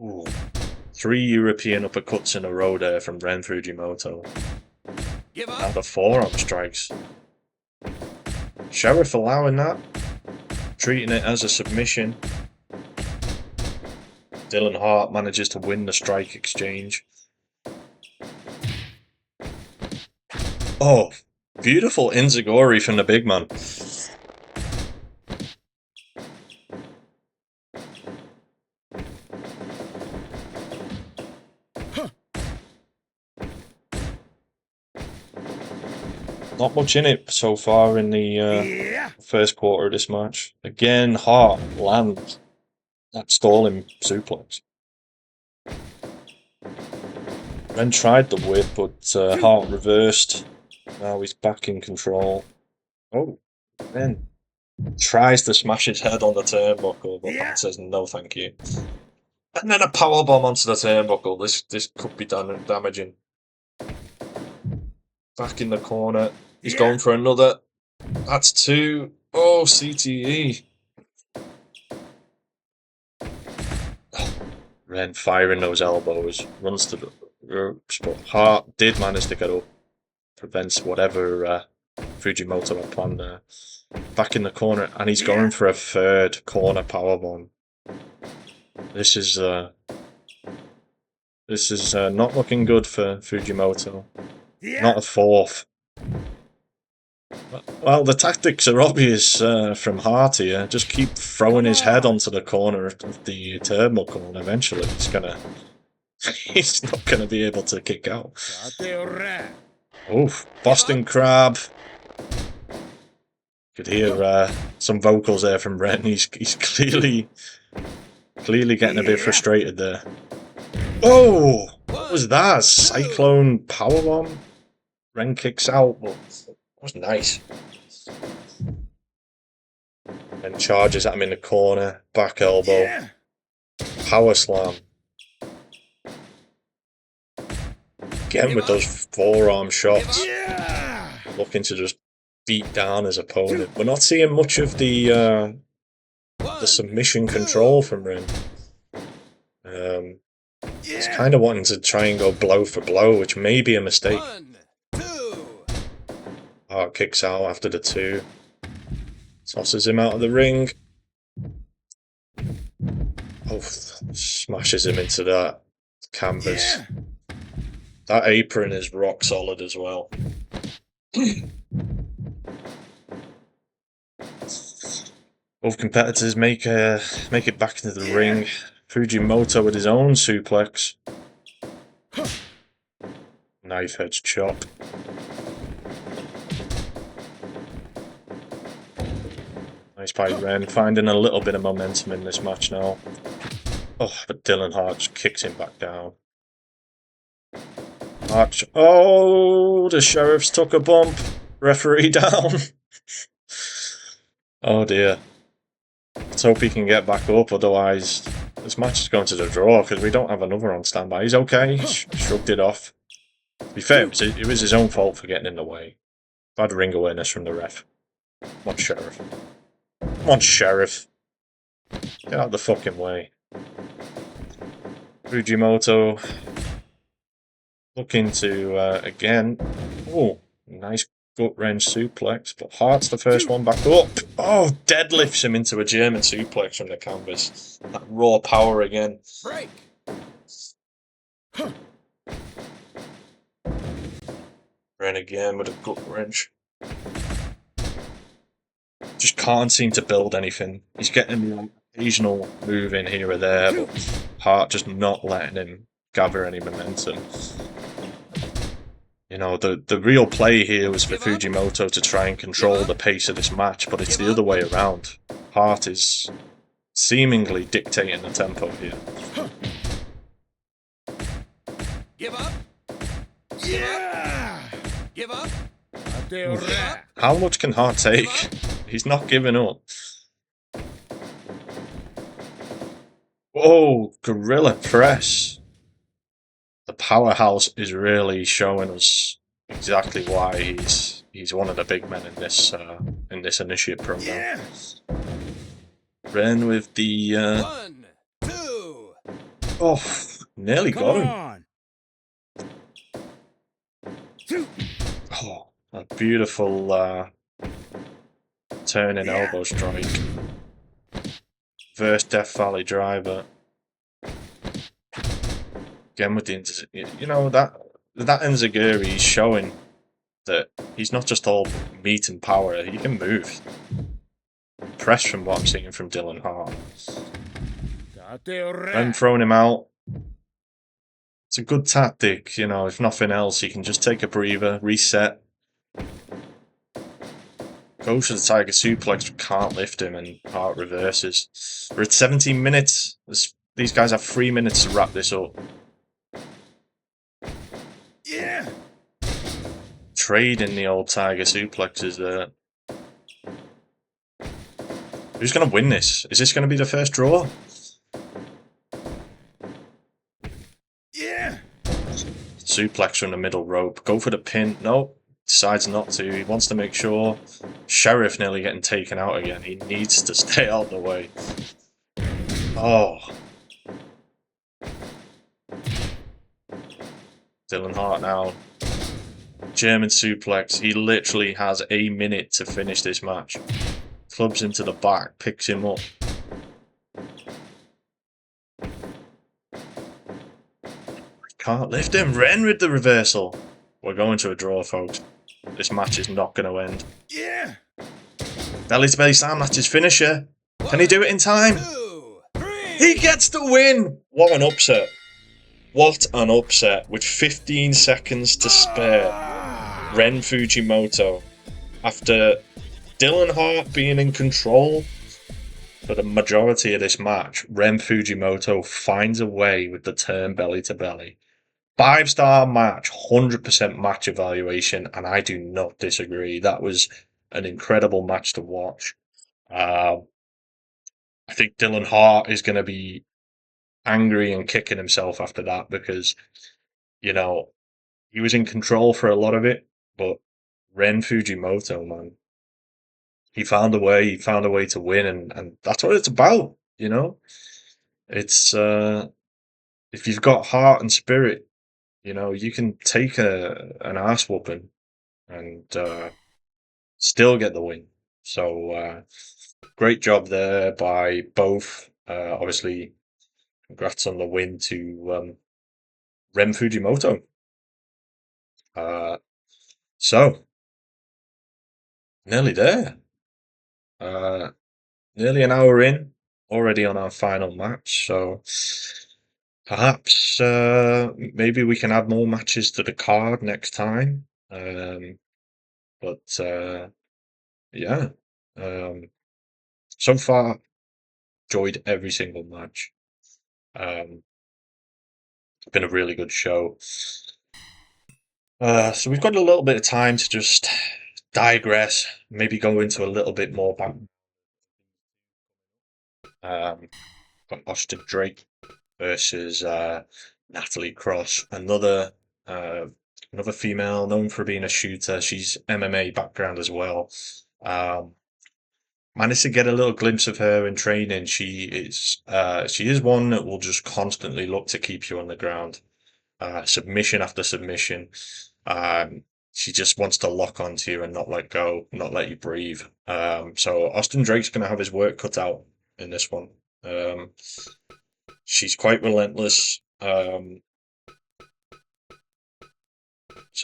Ooh. 3 European uppercuts in a row there from Ren Fujimoto. Now the forearm strikes. Sheriff allowing that. Treating it as a submission. Dylan Hart manages to win the strike exchange. Oh, beautiful enziguri from the big man. Not much in it so far in the first quarter of this match. Again, Hart lands that stalling suplex. Ren tried the whip, but Hart reversed. Now he's back in control. Oh, Ren tries to smash his head on the turnbuckle, but Hart says no, thank you. And then a powerbomb onto the turnbuckle. This could be damaging. Back in the corner. He's going for another. That's 2. Oh, CTE. Ren firing those elbows. Runs to the ropes, but Hart did manage to get up. Prevents whatever Fujimoto had planned there. Back in the corner, and he's going for a third corner powerbomb. This is not looking good for Fujimoto. Not a fourth. Well, the tactics are obvious from Hart here. Just keep throwing his head onto the corner of the turnbuckle, and eventually he's not gonna be able to kick out. Oof, Boston Crab. Could hear some vocals there from Ren. He's clearly getting a bit frustrated there. Oh, what was that? Cyclone powerbomb. Ren kicks out, but that was nice. And charges at him in the corner. Back elbow. Power slam. Again with those forearm shots. looking to just beat down his opponent. We're not seeing much of the submission control from Ren. He's kind of wanting to try and go blow for blow, which may be a mistake. 1, 2. Hart kicks out after the 2. Tosses him out of the ring. Oh, smashes him into that canvas. That apron is rock solid as well. Both competitors make it back into the ring. Fujimoto with his own suplex. Knife edge chop. Nice by Ren, finding a little bit of momentum in this match now. Oh, but Dylan Hart just kicks him back down. Hart, oh, the sheriff's took a bump. Referee down. Oh dear. Let's hope he can get back up, otherwise this match is going to the draw because we don't have another on standby. He's okay, he shrugged it off. To be fair, it was his own fault for getting in the way. Bad ring awareness from the ref. Come on, Sheriff. Come on, Sheriff. Get out of the fucking way. Fujimoto looking to, again. Oh, nice gut wrench suplex, but Hart's the first one back up. Oh, deadlifts him into a German suplex from the canvas. That raw power again. Break. Ren again with a gut wrench. Just can't seem to build anything. He's getting the occasional move in here or there, but Hart just not letting him gather any momentum. You know, the real play here was for Fujimoto to try and control the pace of this match, but it's the other way around. Hart is seemingly dictating the tempo here. Give up. Yeah. Give up. How much can Hart take? He's not giving up. Whoa, gorilla press. The powerhouse is really showing us exactly why he's one of the big men in this initiate program. Ren with the 1, 2. oh, nearly got him. Oh, a beautiful turning elbow strike. Reverse Death Valley driver. Again with the, you know, that Enziguri is showing that he's not just all meat and power, he can move. Impressed from what I'm seeing from Dylan Hart. Then throwing him out. It's a good tactic, you know, if nothing else, he can just take a breather, reset. Goes for the Tiger Suplex, but can't lift him, and Hart reverses. We're at 17 minutes. These guys have 3 minutes to wrap this up. Yeah. Trading the old Tiger Suplexes there. Who's going to win this? Is this going to be the first draw? Yeah. Suplex from the middle rope. Go for the pin. No. Decides not to. He wants to make sure. Sheriff nearly getting taken out again. He needs to stay out of the way. Oh. Dylan Hart now. German suplex. He literally has a minute to finish this match. Clubs him to the back. Picks him up. Can't lift him. Ren with the reversal. We're going to a draw, folks. This match is not going to end. Yeah. Belly to belly slam, that's his finisher. Can he do it in time? 2, 3. He gets the win! What an upset. What an upset. With 15 seconds to spare. Ren Fujimoto, after Dylan Hart being in control for the majority of this match, Ren Fujimoto finds a way with the turn belly to belly. 5-star match, 100% match evaluation, and I do not disagree. That was an incredible match to watch. I think Dylan Hart is going to be angry and kicking himself after that because, you know, he was in control for a lot of it, but Ren Fujimoto, man. He found a way. He found a way to win, and that's what it's about. You know, it's if you've got heart and spirit, you know, you can take an ass whooping and still get the win. So great job there by both. Obviously, congrats on the win to Ren Fujimoto. So nearly there. Nearly an hour in, already on our final match. So perhaps maybe we can add more matches to the card next time. But yeah, so far enjoyed every single match. Been a really good show. So we've got a little bit of time to just digress, maybe go into a little bit more back. Got Austin Drake versus Natalie Cross, another female known for being a shooter. She's MMA background as well. Managed to get a little glimpse of her in training. She is one that will just constantly look to keep you on the ground, submission after submission. She just wants to lock onto you and not let go, not let you breathe. So Austin Drake's going to have his work cut out in this one. She's quite relentless. So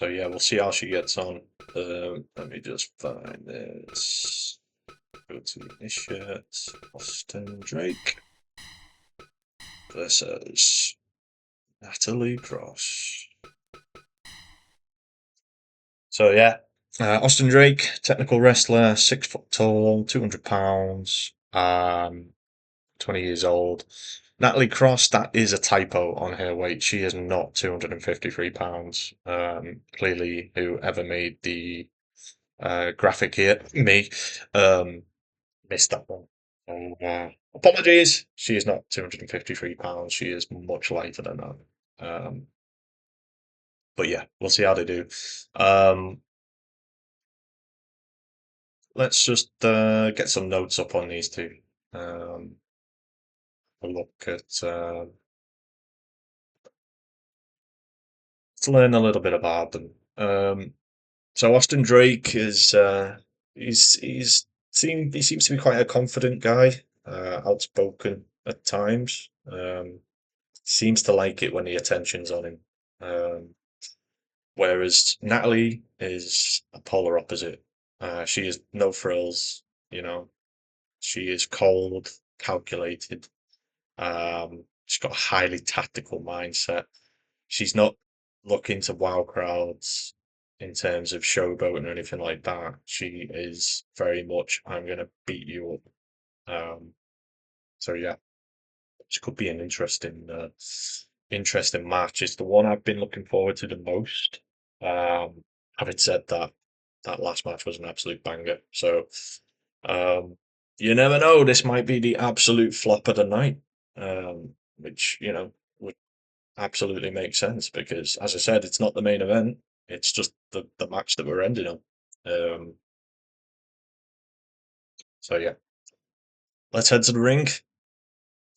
yeah, we'll see how she gets on. Let me just find this. Go to initiate Austin Drake versus Natalie Cross. So yeah, Austin Drake, technical wrestler, 6 foot tall, 200 pounds, 20 years old. Natalie Cross, that is a typo on her weight. She is not 253 pounds. Clearly, whoever made the graphic here, me, missed that one. So, apologies. She is not 253 pounds. She is much lighter than that. But yeah, we'll see how they do. Let's just get some notes up on these two. A look at let's learn a little bit about them. So Austin Drake is he seems to be quite a confident guy, outspoken at times. Seems to like it when the attention's on him. Whereas Natalie is a polar opposite. She is no frills, you know. She is cold, calculated. She's got a highly tactical mindset. She's not looking to wow crowds in terms of showboating or anything like that. She is very much, I'm going to beat you up. So yeah, this could be an interesting match. It's the one I've been looking forward to the most. Having said that, that last match was an absolute banger. So you never know. This might be the absolute flop of the night, which would absolutely make sense because, as I said, it's not the main event. It's just the match that we're ending on. So yeah, let's head to the ring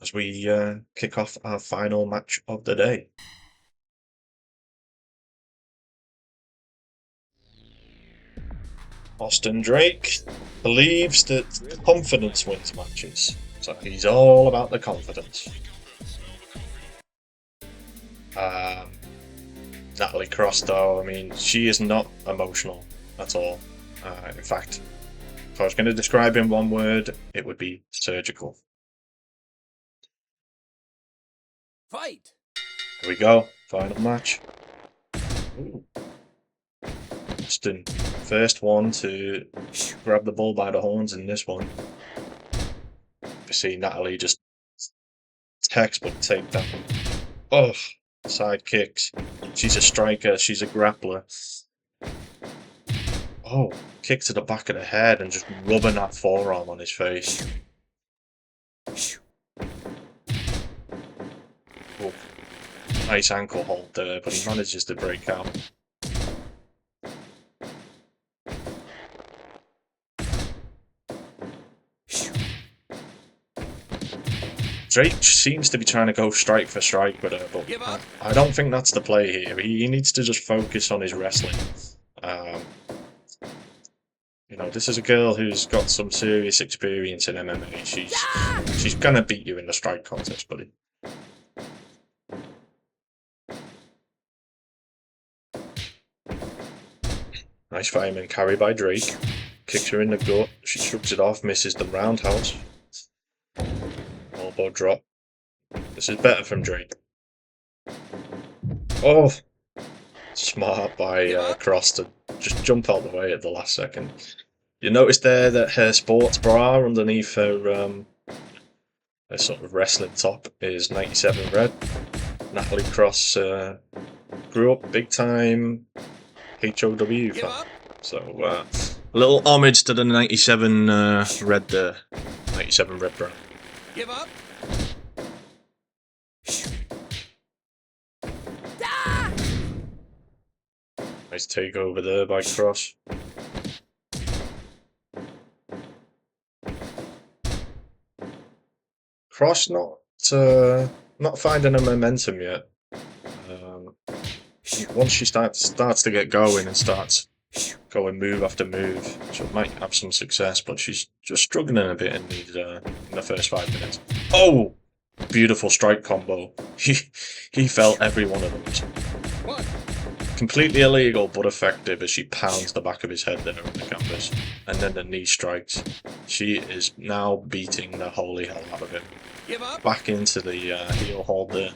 as we kick off our final match of the day. Austin Drake believes that confidence wins matches. So he's all about the confidence. Natalie Cross, though, I mean, she is not emotional at all. In fact, if I was going to describe in one word, it would be surgical. Fight! Here we go, final match. Ooh. Austin, first one to grab the bull by the horns in this one. You see Natalie just textbook takedown. Oh, side kicks. She's a striker, she's a grappler. Oh, kick to the back of the head and just rubbing that forearm on his face. Oh, nice ankle hold there, but he manages to break out. Drake seems to be trying to go strike for strike with her, but I don't think that's the play here. He needs to just focus on his wrestling. You know, this is a girl who's got some serious experience in MMA. She's gonna beat you in the strike contest, buddy. Nice fireman carry by Drake. Kicks her in the gut. She shrugs it off, misses the roundhouse. Elbow drop. This is better from Drake. Oh! Smart by Cross to just jump out the way at the last second. You notice there that her sports bra underneath her sort of wrestling top is 97 red. Natalie Cross grew up big time HOW fan. So a little homage to the 97 red 97 red bra. Give up. Nice takeover there by Cross. Cross not finding a momentum yet. Once she starts to get going and starts going move after move, she might have some success, but she's just struggling a bit in the first 5 minutes. Oh! Beautiful strike combo. He felt every one of those. Completely illegal, but effective as she pounds the back of his head there on the canvas. And then the knee strikes. She is now beating the holy hell out of him. Back into the heel hold there.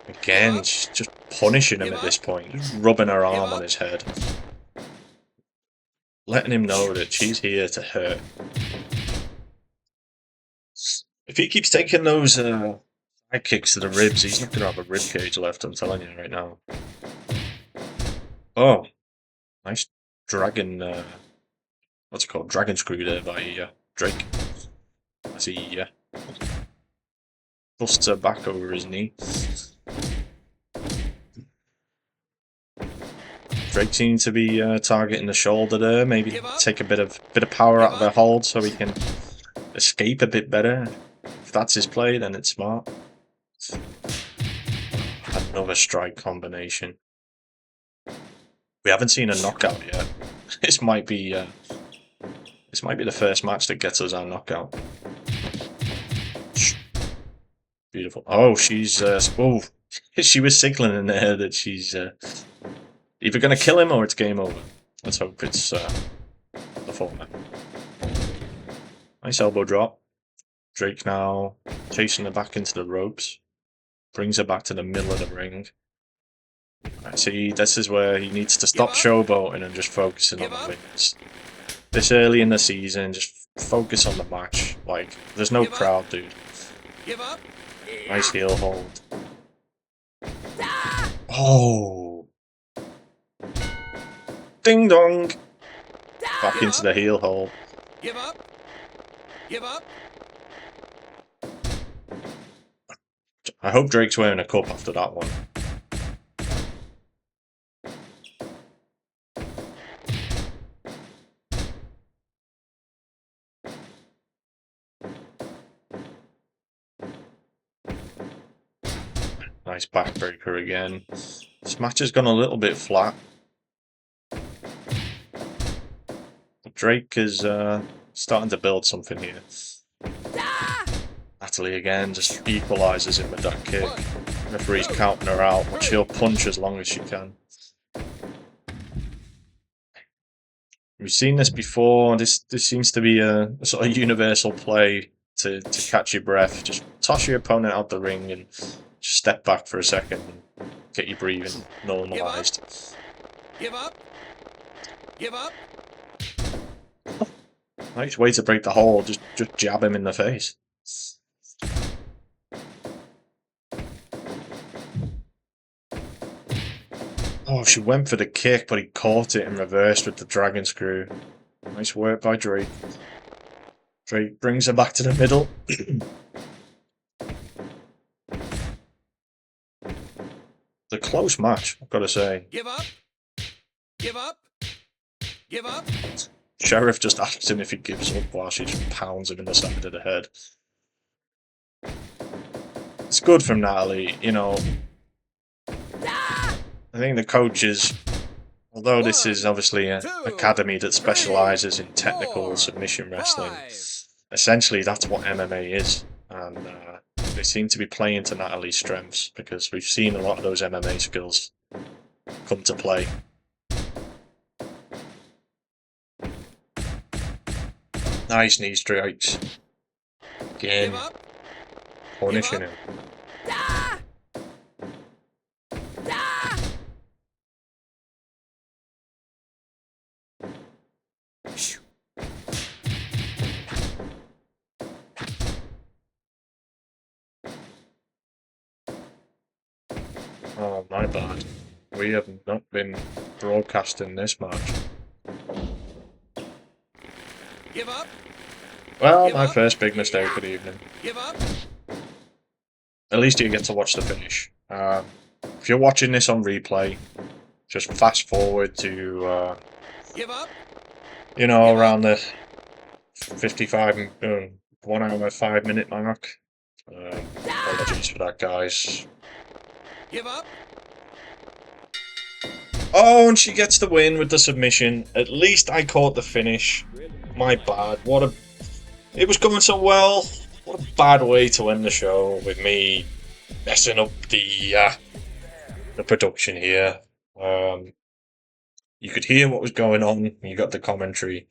Again, she's just punishing him at this point. Just rubbing her arm on his head. Letting him know that she's here to hurt. If he keeps taking those high kicks to the ribs, he's not going to have a rib cage left, I'm telling you right now. Oh, nice dragon, what's it called? Dragon screw there by Drake. As he busts her back over his knee. Drake seems to be targeting the shoulder there, maybe take a bit of power out of her hold so he can escape a bit better. If that's his play, then it's smart. Another strike combination. We haven't seen a knockout yet. This might be the first match that gets us our knockout. Beautiful. Oh, she's oh, she was signaling in there that she's either going to kill him or it's game over. Let's hope it's the former. Nice elbow drop. Drake now chasing her back into the ropes. Brings her back to the middle of the ring. Right, see, this is where he needs to stop showboating and just focusing on the wins. This early in the season, just focus on the match. Like, there's no crowd, dude. Nice heel hold. Oh! Ding dong! Back into the heel hold. Give up. Give up. I hope Drake's wearing a cup after that one. Nice backbreaker again. This match has gone a little bit flat. Drake is starting to build something here. Natalie again just equalises him with that kick. Referee's counting her out, but she'll punch as long as she can. We've seen this before. This seems to be a sort of universal play to catch your breath. Just toss your opponent out the ring and just step back for a second and get your breathing normalised. Give up. Give up. Nice way to break the hold. Just jab him in the face. Oh, she went for the kick, but he caught it and reversed with the dragon screw. Nice work by Drake. Drake brings her back to the middle. The close match, I've got to say. Give up. Give up. Give up. Sheriff just asks him if he gives up while she just pounds him in the side of the head. It's good from Natalie, you know. I think the coaches, although this is obviously an academy that specialises in technical submission wrestling, essentially that's what MMA is. And they seem to be playing to Natalie's strengths because we've seen a lot of those MMA skills come to play. Nice knee strikes. Again, punishing him. Oh, my bad. We have not been broadcasting this match. Give up. Well, Give my up. first big mistake of the evening. Give up. At least you get to watch the finish. If you're watching this on replay, just fast forward to, Give up. you know, Give around the 55, 1 hour, 5 minute mark. Apologies for that, guys. Give up. Oh, and she gets the win with the submission. At least I caught the finish. My bad. It was going so well. What a bad way to end the show with me messing up the production here. You could hear what was going on. You got the commentary.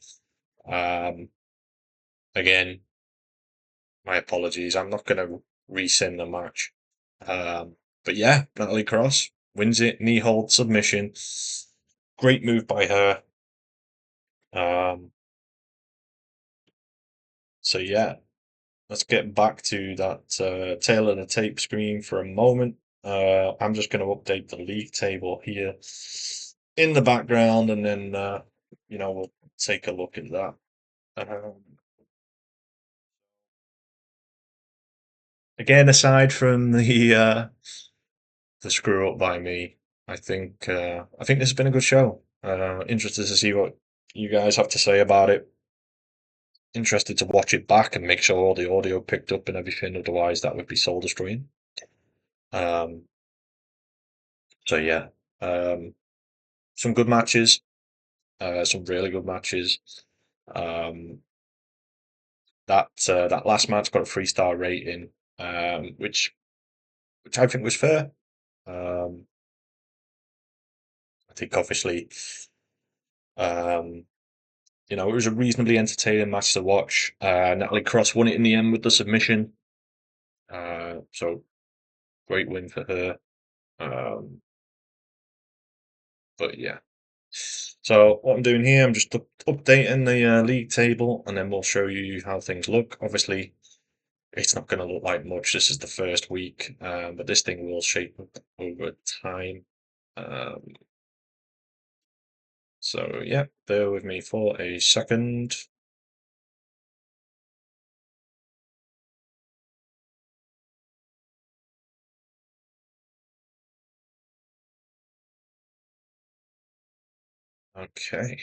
Again, my apologies. I'm not going to resend the match. But yeah, Natalie Cross wins it. Knee hold submission. Great move by her. So yeah, let's get back to that tail of the tape screen for a moment. I'm just going to update the league table here in the background, and then we'll take a look at that. Again, aside from the screw up by me, I think this has been a good show. Interested to see what you guys have to say about it. Interested to watch it back and make sure all the audio picked up and everything. Otherwise, that would be soul destroying. Um, so yeah, some good matches. Some really good matches. Um, that last match got a 3-star rating, which I think was fair. I think obviously, um, it was a reasonably entertaining match to watch. Natalie Cross won it in the end with the submission. So great win for her. But yeah. So what I'm doing here, I'm just updating the league table, and then we'll show you how things look. Obviously, it's not going to look like much. This is the first week, but this thing will shape up over time. Um, so yeah, bear with me for a second. Okay.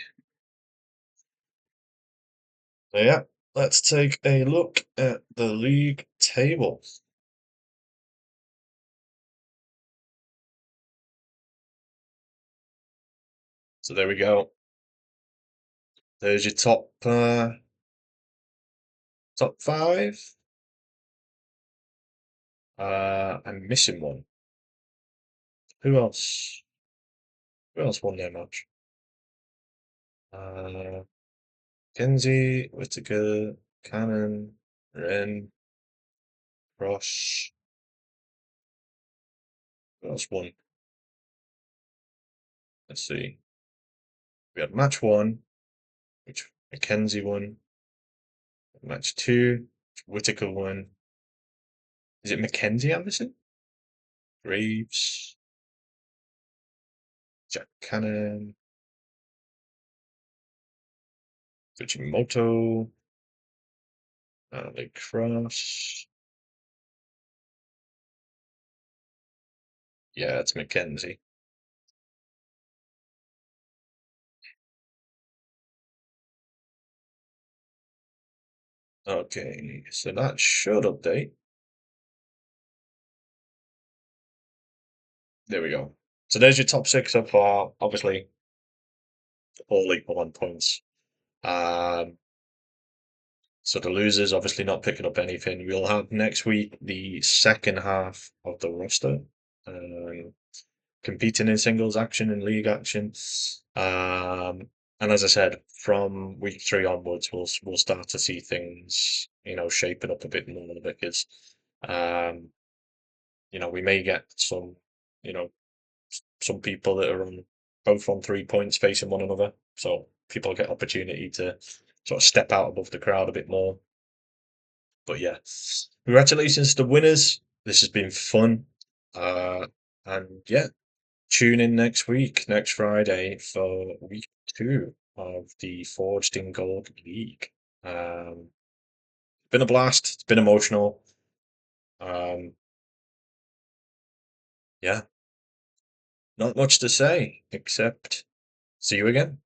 So yeah, let's take a look at the league table. So there we go. There's your top five. I'm missing one. Who else? Who else won their match? Kenzie, Whitaker, Cannon, Ren, Ross. Who else won? Let's see. We had match one, which MacKenzie won. Match two, which Whitaker won. Is it MacKenzie Anderson? Graves, Jack Cannon, Fujimoto, Cross. Yeah, it's MacKenzie. Okay, so that should update. There we go. So there's your top six so far. Obviously, all equal on points. Um, so the losers obviously not picking up anything. We'll have next week the second half of the roster, um, competing in singles action and league action. And as I said, from week three onwards, we'll start to see things, shaping up a bit more because, um, we may get some, you know, some people that are on both on 3 points facing one another. So people get opportunity to sort of step out above the crowd a bit more. But yeah, congratulations to the winners. This has been fun. And yeah, tune in next week, next Friday, for week two of the Forged in Gold League. Been a blast. It's been emotional. Um, yeah, not much to say except see you again.